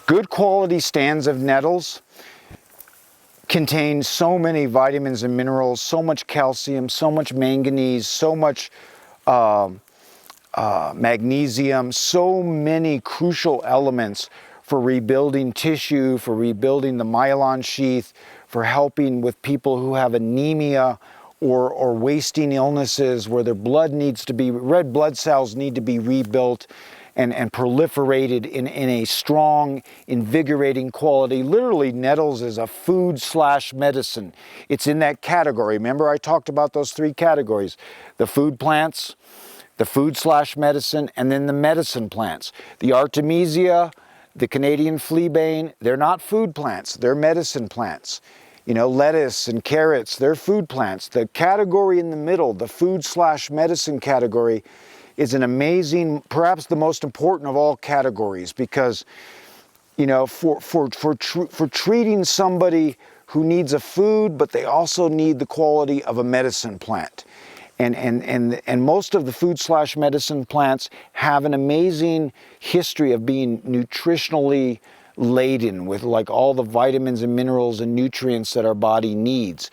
Good quality stands of nettles contain so many vitamins and minerals, so much calcium, so much manganese, so much magnesium, so many crucial elements for rebuilding tissue, for rebuilding the myelin sheath, for helping with people who have anemia or wasting illnesses where their blood needs to be, red blood cells need to be rebuilt and proliferated in a strong, invigorating quality. Literally, nettles is a food/medicine. It's in that category. Remember I talked about those three categories: the food plants, the food/medicine, and then the medicine plants. The Artemisia, the Canadian fleabane, they're not food plants, they're medicine plants. You know, lettuce and carrots, they're food plants. The category in the middle, the food/medicine category, is an amazing, perhaps the most important of all categories, because, you know, for treating somebody who needs a food, but they also need the quality of a medicine plant. And most of the food/medicine plants have an amazing history of being nutritionally laden with like all the vitamins and minerals and nutrients that our body needs.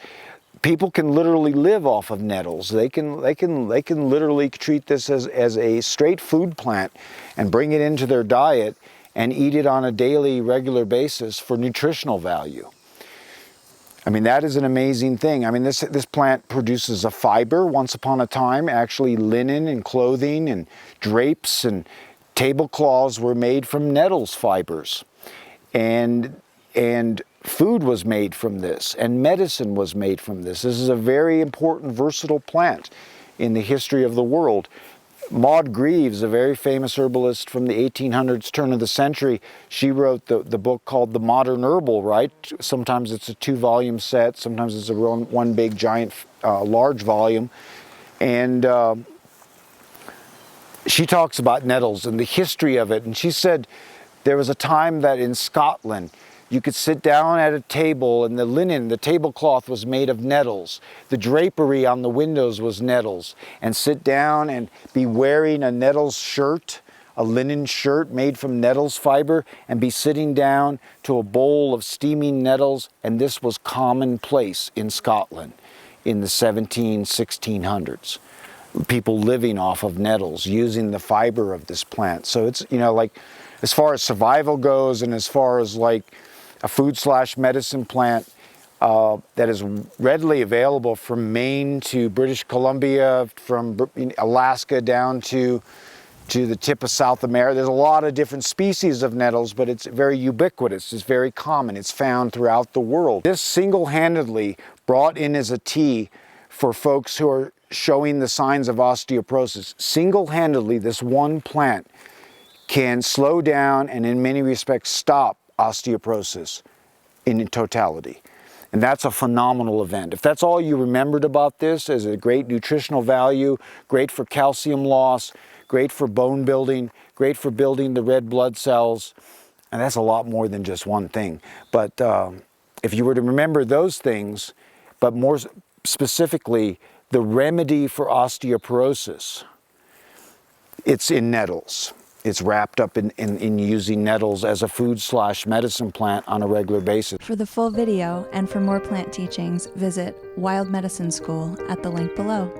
People can literally live off of nettles. They can literally treat this as a straight food plant and bring it into their diet and eat it on a daily, regular basis for nutritional value. I mean, that is an amazing thing. I mean, this plant produces a fiber. Once upon a time, actually linen and clothing and drapes and tablecloths were made from nettles fibers. And food was made from this, and medicine was made from this. This is a very important, versatile plant in the history of the world. Maud Greaves, a very famous herbalist from the 1800s, turn of the century, she wrote the book called The Modern Herbal, right? Sometimes it's a 2-volume set, sometimes it's one big, giant, large volume. And she talks about nettles and the history of it. And she said there was a time that in Scotland, you could sit down at a table and the linen, the tablecloth was made of nettles. The drapery on the windows was nettles. And sit down and be wearing a nettles shirt, a linen shirt made from nettles fiber, and be sitting down to a bowl of steaming nettles. And this was commonplace in Scotland in the 1600s. People living off of nettles, using the fiber of this plant. So it's, you know, like, as far as survival goes and as far as like a food/medicine plant that is readily available from Maine to British Columbia, from Alaska down to the tip of South America. There's a lot of different species of nettles, but it's very ubiquitous. It's very common. It's found throughout the world. This single-handedly brought in as a tea for folks who are showing the signs of osteoporosis. Single-handedly, this one plant can slow down and in many respects stop osteoporosis in totality. And that's a phenomenal event. If that's all you remembered about this as a great nutritional value, great for calcium loss, great for bone building, great for building the red blood cells, and that's a lot more than just one thing. But if you were to remember those things, but more specifically, the remedy for osteoporosis, it's in nettles. It's wrapped up in using nettles as a food/medicine plant on a regular basis. For the full video and for more plant teachings, visit Wild Medicine School at the link below.